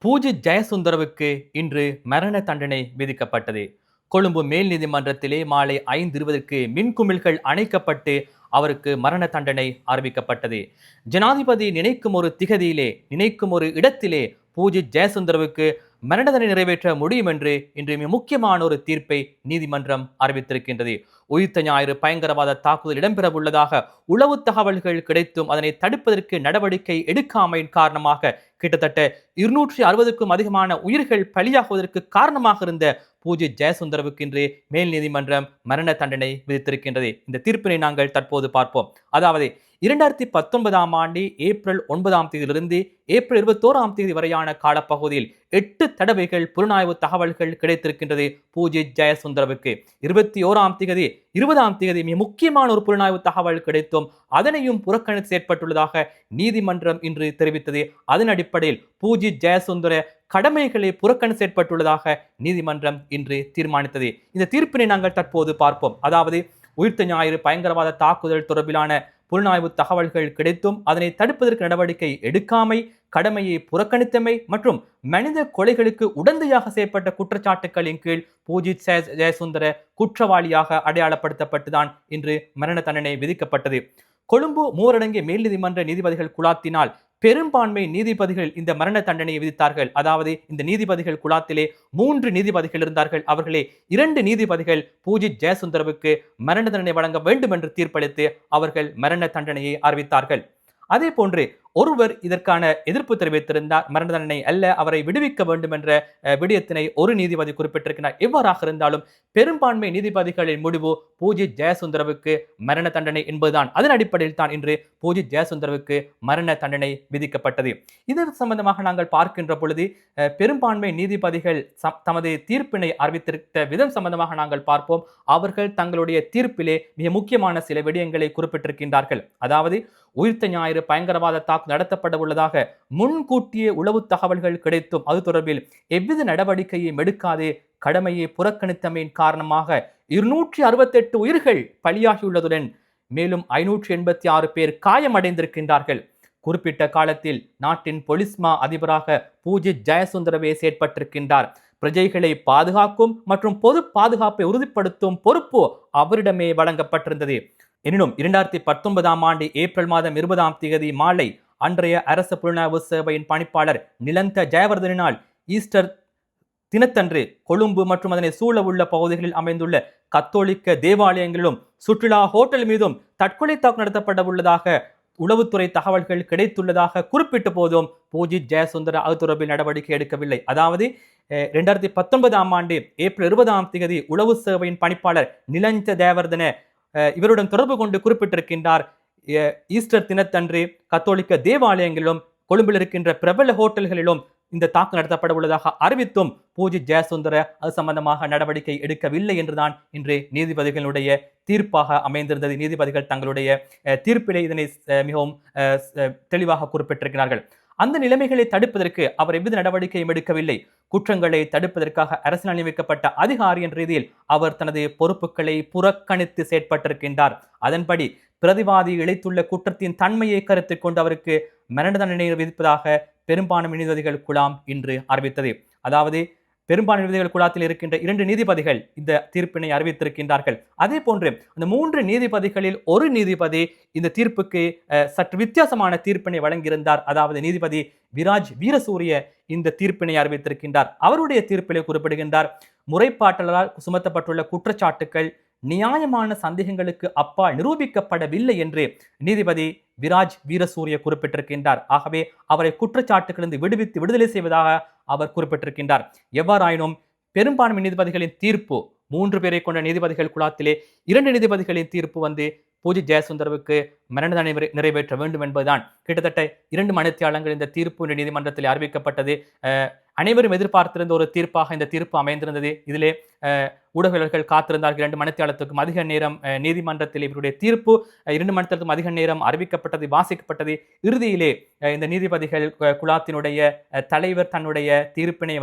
பூஜித் ஜெயசுந்தரவுக்கு இன்று மரண தண்டனை விதிக்கப்பட்டது. கொழும்பு மேல் நீதிமன்றத்திலே மாலை 5:20க்கு மின்குமிழ்கள் அணைக்கப்பட்டு அவருக்கு மரண தண்டனை அறிவிக்கப்பட்டது. ஜனாதிபதி நினைக்கும் ஒரு திகதியிலே, நினைக்கும் ஒரு இடத்திலே பூஜித் ஜெயசுந்தரவுக்கு மரண தண்டனை நிறைவேற்ற முடியும் என்று இன்று மிக முக்கியமான ஒரு தீர்ப்பை நீதிமன்றம் அறிவித்திருக்கின்றது. உயிர்த்த ஞாயிறு பயங்கரவாத தாக்குதல் இடம்பெறவுள்ளதாக உளவு தகவல்கள் கிடைத்தும் அதனை தடுப்பதற்கு நடவடிக்கை எடுக்காமையின் காரணமாக கிட்டத்தட்ட 260க்கும் அதிகமான உயிர்கள் பலியாகுவதற்கு காரணமாக இருந்த பூஜித் ஜெயசுந்தரவுக்கு இன்று மேல் நீதிமன்றம் மரண தண்டனை விதித்திருக்கின்றது. இந்த தீர்ப்பினை நாங்கள் தற்போது பார்ப்போம். அதாவது 2019ஆம் ஆண்டு ஏப்ரல் 9ஆம் தேதியிலிருந்து ஏப்ரல் 21ஆம் தேதி வரையான காலப்பகுதியில் 8 தடவைகள் புலனாய்வு தகவல்கள் கிடைத்திருக்கின்றது பூஜித் ஜெயசுந்தரவுக்கு. 21ஆம் தேதி 20ஆம் தேதி மிக முக்கியமான ஒரு புலனாய்வு தகவல் கிடைத்தும் அதனையும் புறக்கணித்து செயற்பட்டுள்ளதாக நீதிமன்றம் இன்று தெரிவித்தது. அதன் அடிப்படையில் பூஜித் ஜெயசுந்தர கடமைகளை புறக்கணித்து செயற்பட்டுள்ளதாக நீதிமன்றம் இன்று தீர்மானித்தது. இந்த தீர்ப்பினை நாங்கள் தற்போது பார்ப்போம். அதாவது உயிர்த்த ஞாயிறு பயங்கரவாத தாக்குதல் தொடர்பிலான புலனாய்வு தகவல்கள் கிடைத்தும் அதனை தடுப்பதற்கு நடவடிக்கை எடுக்காமை, கடமையை புறக்கணித்தமை மற்றும் மனித கொலைகளுக்கு உடந்தையாக செய்யப்பட்ட குற்றச்சாட்டுகளின் கீழ் பூஜித் ஜெயசுந்தர குற்றவாளியாக அடையாளப்படுத்தப்பட்டுதான் இன்று மரண தண்டனை விதிக்கப்பட்டது. கொழும்பு மூவரடங்கிய மேல் நீதிமன்ற நீதிபதிகள் குழாத்தினால் பெரும்பான்மை நீதிபதிகள் இந்த மரண தண்டனையை விதித்தார்கள். அதாவது இந்த நீதிபதிகள் குழாத்திலே 3 நீதிபதிகள் இருந்தார்கள். அவர்களே 2 நீதிபதிகள் பூஜித் ஜெயசுந்தரவுக்கு மரண தண்டனை வழங்க வேண்டும் என்று தீர்ப்பளித்து அவர்கள் மரண தண்டனையை அறிவித்தார்கள். அதே போன்று ஒருவர் இதற்கான எதிர்ப்பு தெரிவித்திருந்தார். மரண தண்டனை அல்ல, அவரை விடுவிக்க வேண்டும் என்ற விடயத்தினை ஒரு நீதிபதி குறிப்பிட்டிருக்கிறார். எவ்வாறாக இருந்தாலும் பெரும்பான்மை நீதிபதிகளின் முடிவு பூஜித் ஜெயசுந்தரவுக்கு மரண தண்டனை என்பதுதான். அதன் அடிப்படையில் தான் இன்று பூஜித் ஜெயசுந்தரவுக்கு மரண தண்டனை விதிக்கப்பட்டது. இது சம்பந்தமாக நாங்கள் பார்க்கின்ற பொழுது பெரும்பான்மை நீதிபதிகள் தமது தீர்ப்பினை அறிவித்திருந்த விதம் சம்பந்தமாக நாங்கள் பார்ப்போம். அவர்கள் தங்களுடைய தீர்ப்பிலே மிக முக்கியமான சில விடயங்களை குறிப்பிட்டிருக்கின்றார்கள். அதாவது உயிர்த்த ஞாயிறு பயங்கரவாத தாக்குதல் நடத்தப்பட உள்ளதாக முன்கூட்டிய உளவு தகவல்கள் கிடைத்தும் அது தொடர்பில் எவ்வித நடவடிக்கையும் எடுக்காதே கடமையை புறக்கணித்தமையின் காரணமாக 268 உயிர்கள் பலியாகியுள்ளதுடன் மேலும் 586 பேர் காயமடைந்திருக்கின்றார்கள். குறிப்பிட்ட காலத்தில் நாட்டின் பொலிஸ்மா அதிபராக பூஜித் ஜெயசுந்தரவே செயற்பட்டிருக்கின்றார். பிரஜைகளை பாதுகாக்கும் மற்றும் பொது பாதுகாப்பை உறுதிப்படுத்தும் பொறுப்பு அவரிடமே வழங்கப்பட்டிருந்தது. எனினும் 2019ஆம் ஆண்டு ஏப்ரல் மாதம் 20ஆம் தேதி மாலை அன்றைய அரசு புலனாய்வு சேவையின் பணிப்பாளர் நிலந்த ஜெயவர்தனினால் ஈஸ்டர் தினத்தன்று கொழும்பு மற்றும் அதனை சூழ உள்ள பகுதிகளில் அமைந்துள்ள கத்தோலிக்க தேவாலயங்களிலும் சுற்றுலா ஹோட்டல் மீதும் தற்கொலை தாக்குதல் நடத்தப்பட உள்ளதாக உளவுத்துறை தகவல்கள் கிடைத்துள்ளதாக குறிப்பிட்ட போதும் பூஜித் ஜெயசுந்தர அது தொடர்பில் நடவடிக்கை எடுக்கவில்லை. அதாவது 2019ஆம் ஆண்டு ஏப்ரல் 20ஆம் தேதி உளவு சேவையின் பணிப்பாளர் நிலந்த தேவர்தன இவருடன் தொடர்பு கொண்டு குறிப்பிட்டிருக்கின்றார். ஈஸ்டர் தினத்தன்று கத்தோலிக்க தேவாலயங்களிலும் கொழும்பில் இருக்கின்ற பிரபல ஹோட்டல்களிலும் இந்த தாக்குதல் நடத்தப்பட உள்ளதாக அறிவித்தும் பூஜித் ஜெயசுந்தர அது சம்பந்தமாக நடவடிக்கை எடுக்கவில்லை என்றுதான் இன்று நீதிபதிகளுடைய தீர்ப்பாக அமைந்திருந்தது. நீதிபதிகள் தங்களுடைய தீர்ப்பிலே இதனை மிகவும் தெளிவாக குறிப்பிட்டிருக்கிறார்கள். அந்த நிலைமைகளை தடுப்பதற்கு அவர் எவ்வித நடவடிக்கையும் எடுக்கவில்லை. குற்றங்களை தடுப்பதற்காக அரசியல் நியமிக்கப்பட்ட அதிகாரி என்ற ரீதியில் அவர் தனது பொறுப்புகளை புறக்கணித்து செயற்பட்டிருக்கின்றார். அதன்படி பிரதிவாதி இழைத்துள்ள குற்றத்தின் தன்மையை கருத்தில் கொண்டு அவருக்கு மரண தண்டனை விதிப்பதாக பெரும்பான்மை நீதிபதிகள் குழாம் இன்று அறிவித்தது. அதாவது பெரும்பான்மை நீதிபதிகள் குழாத்தில் இருக்கின்ற 2 நீதிபதிகள் இந்த தீர்ப்பினை அறிவித்திருக்கின்றார்கள். அதே போன்று அந்த 3 நீதிபதிகளில் ஒரு நீதிபதி இந்த தீர்ப்புக்கு சற்று வித்தியாசமான தீர்ப்பினை வழங்கியிருந்தார். அதாவது நீதிபதி விராஜ் வீரசூரிய இந்த தீர்ப்பினை அறிவித்திருக்கின்றார். அவருடைய தீர்ப்பிலே குறிப்பிடுகின்றார், முறைப்பாட்டாளரால் சுமத்தப்பட்டுள்ள குற்றச்சாட்டுகள் நியாயமான சந்தேகங்களுக்கு அப்பால் நிரூபிக்கப்படவில்லை என்று நீதிபதி விராஜ் வீரசூரிய குறிப்பிட்டிருக்கின்றார். ஆகவே அவரை குற்றச்சாட்டுகளிலிருந்து விடுவித்து விடுதலை செய்வதாக அவர் குறிப்பிட்டிருக்கின்றார். எவ்வாறாயினும் பெரும்பான்மை நீதிபதிகளின் தீர்ப்பு 3 பேரை கொண்ட நீதிபதிகள் குழாத்திலே 2 நீதிபதிகளின் தீர்ப்பு பூஜித் ஜெயசுந்தரவுக்கு மரண தண்டனை நிறைவேற்ற வேண்டும் என்பதுதான். கிட்டத்தட்ட 2 மணித்தியாலங்கள் இந்த தீர்ப்பு நீதிமன்றத்தில் அறிவிக்கப்பட்டது. அனைவரும் எதிர்பார்த்திருந்த ஒரு தீர்ப்பாக இந்த தீர்ப்பு அமைந்திருந்தது. இதிலே ஊடகவியலாளர்கள் காத்திருந்தார்கள். 2 மணித்தியாலத்துக்கும் அதிக நேரம் நீதிமன்றத்தில் இவருடைய தீர்ப்பு 2 மணித்தியாலத்துக்கும் அதிக நேரம் அறிவிக்கப்பட்டது, வாசிக்கப்பட்டது. இறுதியிலே இந்த நீதிபதிகள் குழாத்தினுடைய தலைவர் தன்னுடைய தீர்ப்பினை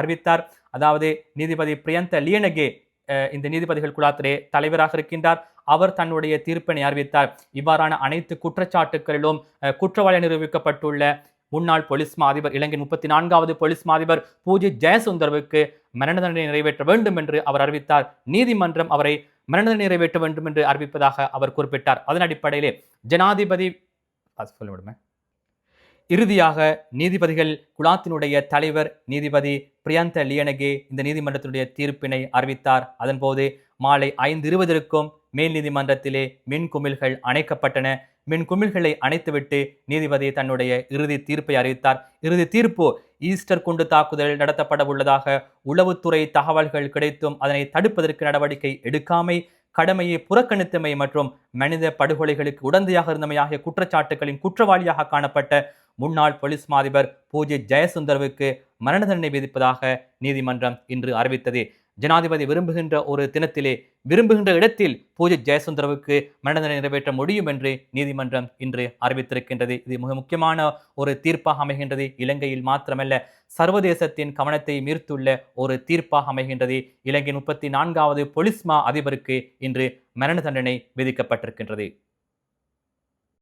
அறிவித்தார். அதாவது நீதிபதி பிரியந்த லியனகே இந்த நீதிபதிகள் குழாத்திலே தலைவராக இருக்கின்றார். அவர் தன்னுடைய தீர்ப்பினை அறிவித்தார். இவ்வாறான அனைத்து குற்றச்சாட்டுகளிலும் குற்றவாளி நிரூபிக்கப்பட்டுள்ள முன்னாள் போலீஸ் மா அதிபர் இலங்கையின் 34வது போலீஸ் மா அதிபர் பூஜித் ஜெயசுந்தரவுக்கு மரண தண்டனை நிறைவேற்ற வேண்டும் என்று அவர் அறிவித்தார். நீதிமன்றம் அவரை மரண தண்டனை நிறைவேற்ற வேண்டும் என்று அறிவிப்பதாக அவர் குறிப்பிட்டார். அதன் அடிப்படையிலே ஜனாதிபதி இறுதியாக நீதிபதிகள் குழாத்தினுடைய தலைவர் நீதிபதி பிரியந்த லியனகே இந்த நீதிமன்றத்தினுடைய தீர்ப்பினை அறிவித்தார். அதன்போது மாலை 5:20 மேல் நீதிமன்றத்திலே மின் குமிழ்கள் அணைக்கப்பட்டன. மின் குமிழ்களை அணைத்துவிட்டு நீதிபதி தன்னுடைய இறுதி தீர்ப்பை அறிவித்தார். இறுதி தீர்ப்பு ஈஸ்டர் குண்டு தாக்குதல் நடத்தப்பட உள்ளதாக உளவுத்துறை தகவல்கள் கிடைத்தும் அதனை தடுப்பதற்கு நடவடிக்கை எடுக்காமை, கடமையை புறக்கணித்தமை மற்றும் மனித படுகொலைகளுக்கு உடந்தையாக இருந்தமை ஆகிய குற்றச்சாட்டுகளின் குற்றவாளியாக காணப்பட்ட முன்னாள் போலீஸ் மா அதிபர் பூஜித் ஜெயசுந்தரவுக்கு மரண தண்டனை விதிப்பதாக நீதிமன்றம் இன்று அறிவித்தது. ஜனாதிபதி விரும்புகின்ற ஒரு தினத்திலே விரும்புகின்ற இடத்தில் பூஜித் ஜெயசுந்தரவுக்கு மரண தண்டனை நிறைவேற்ற முடியும் என்று நீதிமன்றம் இன்று அறிவித்திருக்கின்றது. இது மிக முக்கியமான ஒரு தீர்ப்பாக அமைகின்றது. இலங்கையில் மாத்திரமல்ல, சர்வதேசத்தின் கவனத்தை ஈர்த்துள்ள ஒரு தீர்ப்பாக அமைகின்றது. இலங்கையின் 34வது போலீஸ் மா அதிபருக்கு இன்று மரண தண்டனை விதிக்கப்பட்டிருக்கின்றது.